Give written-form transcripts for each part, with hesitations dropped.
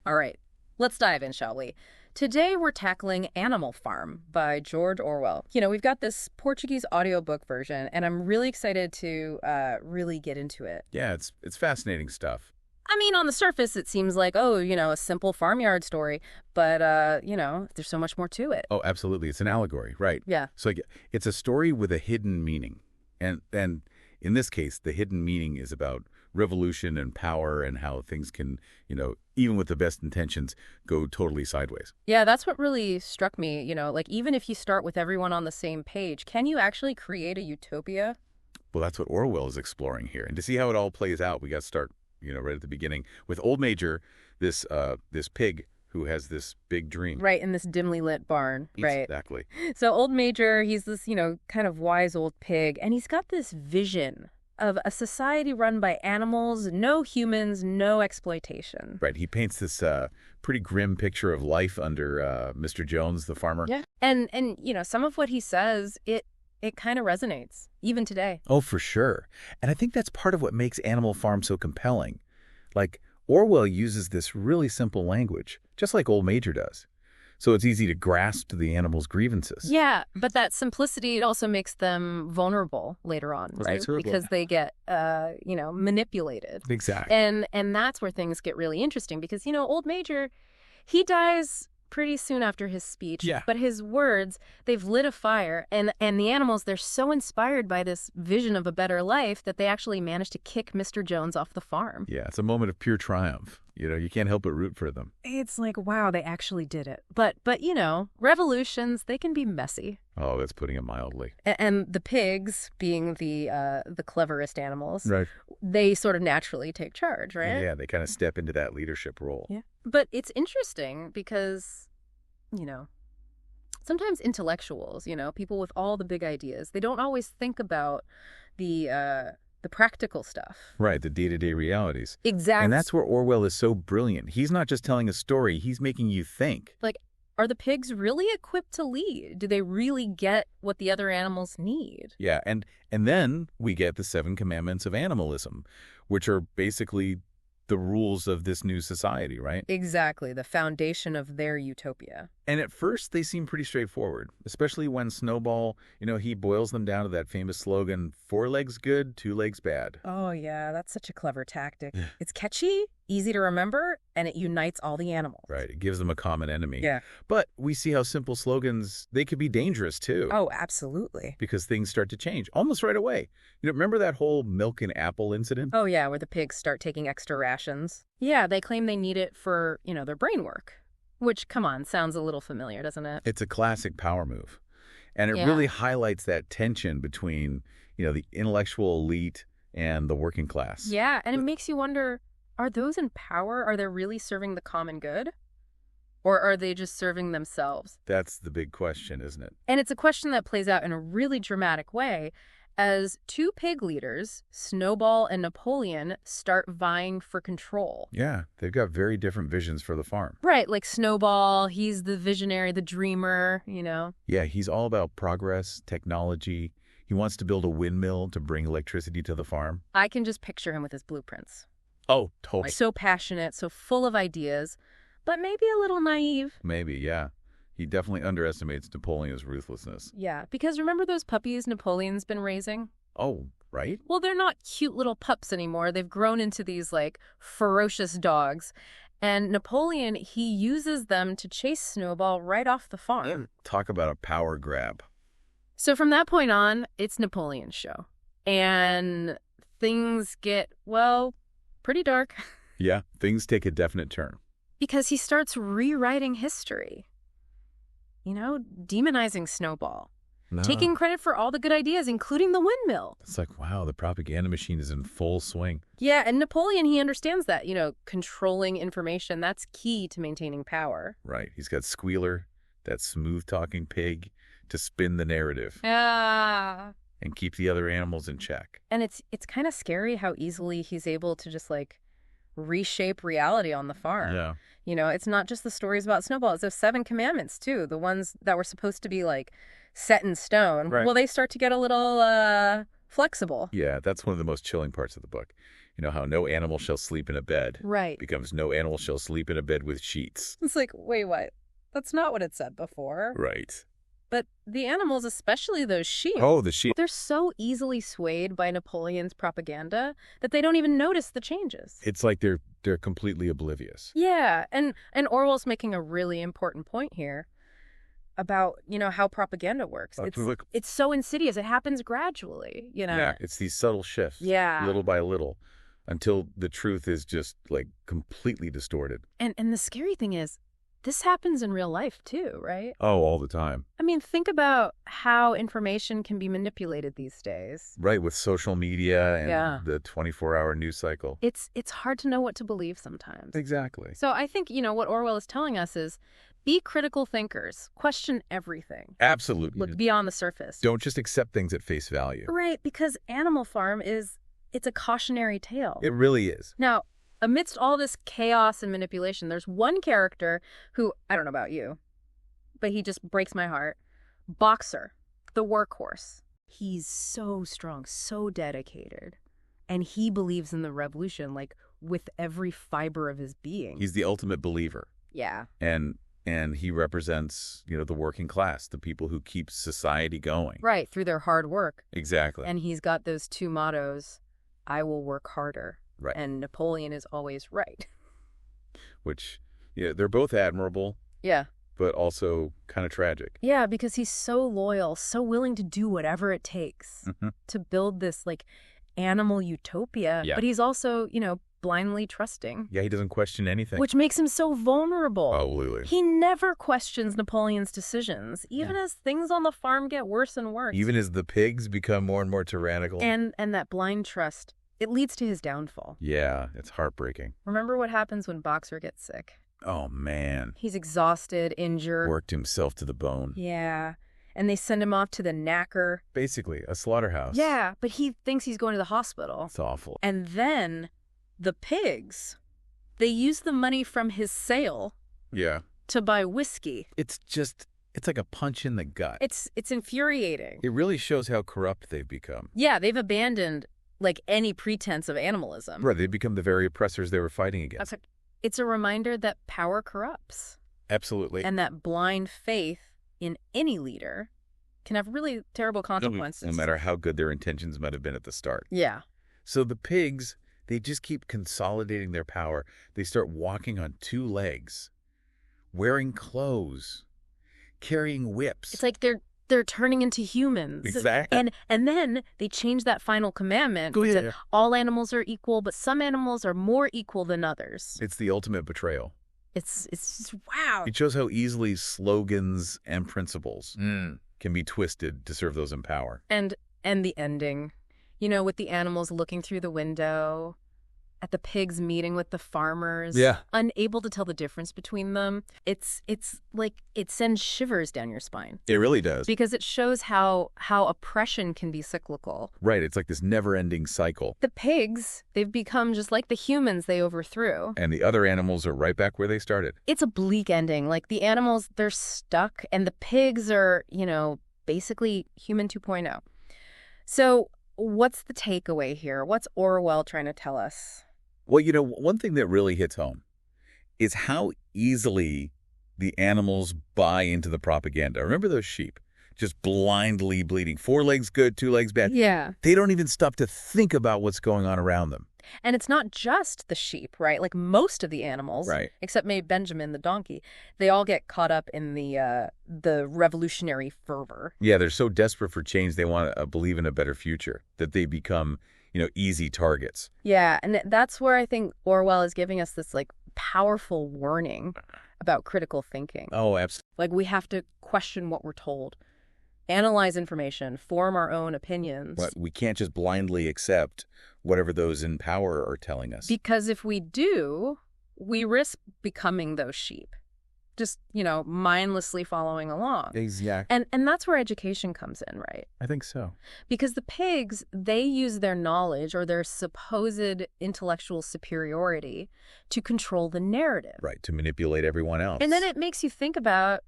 All right, let's dive in, shall we? Today we're tackling Animal Farm by George Orwell. We've got this Portuguese audiobook version, and I'm really excited to really get into it. Yeah, it's fascinating stuff. I mean, on the surface, it seems like, a simple farmyard story, but, there's so much more to it. Oh, absolutely. It's an allegory, right. Yeah. So it's a story with a hidden meaning. And in this case, the hidden meaning is about revolution and power and how things can, even with the best intentions, go totally sideways. Yeah, that's what really struck me. Even if you start with everyone on the same page, can you actually create a utopia? Well, that's what Orwell is exploring here. And to see how it all plays out, we got to start, right at the beginning with Old Major, this pig who has this big dream. Right, in this dimly lit barn. Right. Exactly. So Old Major, he's this, kind of wise old pig, and he's got this vision of a society run by animals, no humans, no exploitation. Right. He paints this pretty grim picture of life under Mr. Jones, the farmer. Yeah. And some of what he says, it kind of resonates, even today. Oh, for sure. And I think that's part of what makes Animal Farm so compelling. Like, Orwell uses this really simple language, just like Old Major does. So it's easy to grasp the animals' grievances. Yeah, but that simplicity, it also makes them vulnerable later on, right? Because they get, manipulated. Exactly. And that's where things get really interesting because, Old Major, he dies pretty soon after his speech. Yeah. But his words, they've lit a fire. And the animals, they're so inspired by this vision of a better life that they actually manage to kick Mr. Jones off the farm. Yeah, it's a moment of pure triumph. You can't help but root for them. It's like, wow, they actually did it. But revolutions, they can be messy. Oh, that's putting it mildly. And the pigs, being the cleverest animals, right, they sort of naturally take charge, right? Yeah, they kind of step into that leadership role. Yeah. But it's interesting because, sometimes intellectuals, people with all the big ideas, they don't always think about the practical stuff. Right, the day-to-day realities. Exactly. And that's where Orwell is so brilliant. He's not just telling a story, he's making you think. Like, are the pigs really equipped to lead? Do they really get what the other animals need? Yeah, and then we get the 7 commandments of animalism, which are basically the rules of this new society, right? Exactly, the foundation of their utopia. And at first, they seem pretty straightforward, especially when Snowball, he boils them down to that famous slogan, 4 legs good, 2 legs bad. Oh, yeah, that's such a clever tactic. It's catchy, easy to remember, and it unites all the animals. Right, it gives them a common enemy. Yeah. But we see how simple slogans, they could be dangerous, too. Oh, absolutely. Because things start to change almost right away. Remember that whole milk and apple incident? Oh, yeah, where the pigs start taking extra rations. Yeah, they claim they need it for, their brain work. Which, come on, sounds a little familiar, doesn't it? It's a classic power move. And it really highlights that tension between, the intellectual elite and the working class. Yeah, and it makes you wonder, are those in power, are they really serving the common good? Or are they just serving themselves? That's the big question, isn't it? And it's a question that plays out in a really dramatic way as 2 pig leaders, Snowball and Napoleon, start vying for control. Yeah, they've got very different visions for the farm. Right, like Snowball, he's the visionary, the dreamer, Yeah, he's all about progress, technology. He wants to build a windmill to bring electricity to the farm. I can just picture him with his blueprints. Oh, totally. So passionate, so full of ideas, but maybe a little naive. Maybe, yeah. He definitely underestimates Napoleon's ruthlessness. Yeah, because remember those puppies Napoleon's been raising? Oh, right? Well, they're not cute little pups anymore. They've grown into these, ferocious dogs. And Napoleon, he uses them to chase Snowball right off the farm. Talk about a power grab. So from that point on, it's Napoleon's show. And things get, pretty dark. Yeah, things take a definite turn. Because he starts rewriting history. Demonizing Snowball. No. Taking credit for all the good ideas, including the windmill. It's like, wow, the propaganda machine is in full swing. Yeah, and Napoleon, he understands that, controlling information, that's key to maintaining power. Right. He's got Squealer, that smooth-talking pig, to spin the narrative. Ah. And keep the other animals in check. And it's kind of scary how easily he's able to just, reshape reality on the farm. Yeah. It's not just the stories about Snowball. It's those 7 commandments, too. The ones that were supposed to be, set in stone. Right. Well, they start to get a little flexible. Yeah, that's one of the most chilling parts of the book. how no animal shall sleep in a bed Right. becomes no animal shall sleep in a bed with sheets. It's like, wait, what? That's not what it said before. Right. But the animals, especially those sheep, Oh, the sheep. they're so easily swayed by Napoleon's propaganda that they don't even notice the changes. It's like they're completely oblivious. Yeah, and Orwell's making a really important point here about, how propaganda works. It's so insidious. It happens gradually, Yeah, it's these subtle shifts. Yeah. Little by little, until the truth is just, completely distorted. And the scary thing is, this happens in real life too, right? Oh, all the time. I mean, think about how information can be manipulated these days. Right, with social media and Yeah. the 24-hour news cycle. It's hard to know what to believe sometimes. Exactly. So I think, what Orwell is telling us is be critical thinkers. Question everything. Absolutely. Look beyond the surface. Don't just accept things at face value. Right, because Animal Farm it's a cautionary tale. It really is. Now, amidst all this chaos and manipulation, there's one character who, I don't know about you, but he just breaks my heart. Boxer, the workhorse. He's so strong, so dedicated. And he believes in the revolution, with every fiber of his being. He's the ultimate believer. Yeah. And he represents, the working class, the people who keep society going. Right, through their hard work. Exactly. And he's got those two mottos, I will work harder. Right. And Napoleon is always right. Which, they're both admirable, Yeah. but also kind of tragic. Yeah, because he's so loyal, so willing to do whatever it takes to build this, animal utopia. Yeah. But he's also, blindly trusting. Yeah, he doesn't question anything. Which makes him so vulnerable. Oh, Lulu. He never questions Napoleon's decisions, even as things on the farm get worse and worse. Even as the pigs become more and more tyrannical. And that blind trust, it leads to his downfall. Yeah, it's heartbreaking. Remember what happens when Boxer gets sick? Oh, man. He's exhausted, injured. Worked himself to the bone. Yeah. And they send him off to the knacker. Basically, a slaughterhouse. Yeah, but he thinks he's going to the hospital. It's awful. And then the pigs, they use the money from his sale Yeah. to buy whiskey. It's like a punch in the gut. It's infuriating. It really shows how corrupt they've become. Yeah, they've abandoned any pretense of animalism. Right, they've become the very oppressors they were fighting against. It's a reminder that power corrupts. Absolutely. And that blind faith in any leader can have really terrible consequences. No matter how good their intentions might have been at the start. Yeah. So the pigs, they just keep consolidating their power. They start walking on two legs, wearing clothes, carrying whips. It's like they're turning into humans. Exactly. And then they change that final commandment to all animals are equal, but some animals are more equal than others. It's the ultimate betrayal. It's just, wow. It shows how easily slogans and principles can be twisted to serve those in power. And the ending, with the animals looking through the window, at the pigs meeting with the farmers, unable to tell the difference between them. It's like it sends shivers down your spine. It really does. Because it shows how oppression can be cyclical. Right, it's like this never-ending cycle. The pigs, they've become just like the humans they overthrew. And the other animals are right back where they started. It's a bleak ending. Like the animals, they're stuck, and the pigs are, basically human 2.0. So what's the takeaway here? What's Orwell trying to tell us? Well, one thing that really hits home is how easily the animals buy into the propaganda. Remember those sheep just blindly bleeding? 4 legs good, 2 legs bad. Yeah. They don't even stop to think about what's going on around them. And it's not just the sheep, right? Like most of the animals, right, except maybe Benjamin the donkey, they all get caught up in the revolutionary fervor. Yeah, they're so desperate for change, they want to believe in a better future, that they become easy targets. Yeah, and that's where I think Orwell is giving us this powerful warning about critical thinking. Oh, absolutely. We have to question what we're told, analyze information, form our own opinions. But we can't just blindly accept whatever those in power are telling us. Because if we do, we risk becoming those sheep. just, mindlessly following along. Exactly. And that's where education comes in, right? I think so. Because the pigs, they use their knowledge or their supposed intellectual superiority to control the narrative. Right, to manipulate everyone else. And then it makes you think about,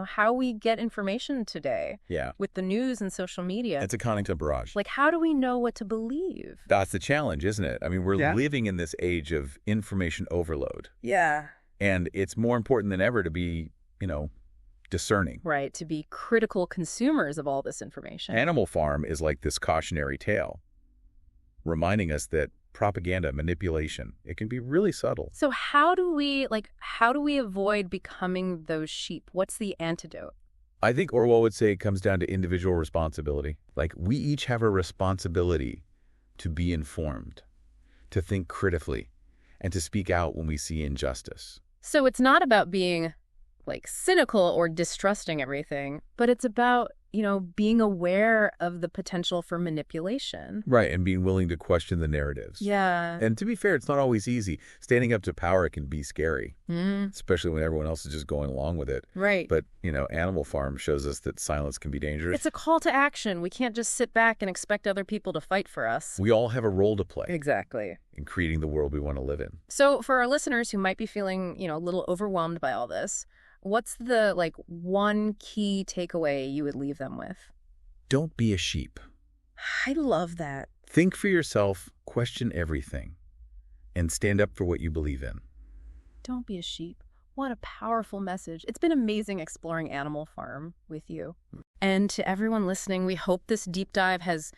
how we get information today. Yeah. With the news and social media. It's a Connington barrage. Like, how do we know what to believe? That's the challenge, isn't it? I mean, we're living in this age of information overload. Yeah. And it's more important than ever to be, discerning. Right, to be critical consumers of all this information. Animal Farm is like this cautionary tale, reminding us that propaganda, manipulation, it can be really subtle. So how do we avoid becoming those sheep? What's the antidote? I think Orwell would say it comes down to individual responsibility. Like, we each have a responsibility to be informed, to think critically, and to speak out when we see injustice. So it's not about being, cynical or distrusting everything, but it's about, being aware of the potential for manipulation. Right, and being willing to question the narratives. Yeah. And to be fair, it's not always easy. Standing up to power can be scary, especially when everyone else is just going along with it. Right. But, Animal Farm shows us that silence can be dangerous. It's a call to action. We can't just sit back and expect other people to fight for us. We all have a role to play. Exactly. In creating the world we want to live in. So for our listeners who might be feeling, a little overwhelmed by all this, what's the, one key takeaway you would leave them with? Don't be a sheep. I love that. Think for yourself, question everything, and stand up for what you believe in. Don't be a sheep. What a powerful message. It's been amazing exploring Animal Farm with you. And to everyone listening, we hope this deep dive has,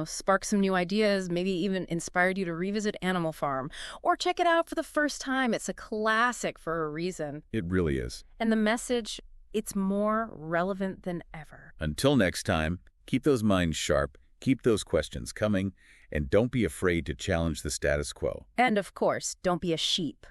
sparked some new ideas, maybe even inspired you to revisit Animal Farm or check it out for the first time. It's a classic for a reason. It really is. And the message, it's more relevant than ever. Until next time, keep those minds sharp, keep those questions coming, and don't be afraid to challenge the status quo. And of course, don't be a sheep.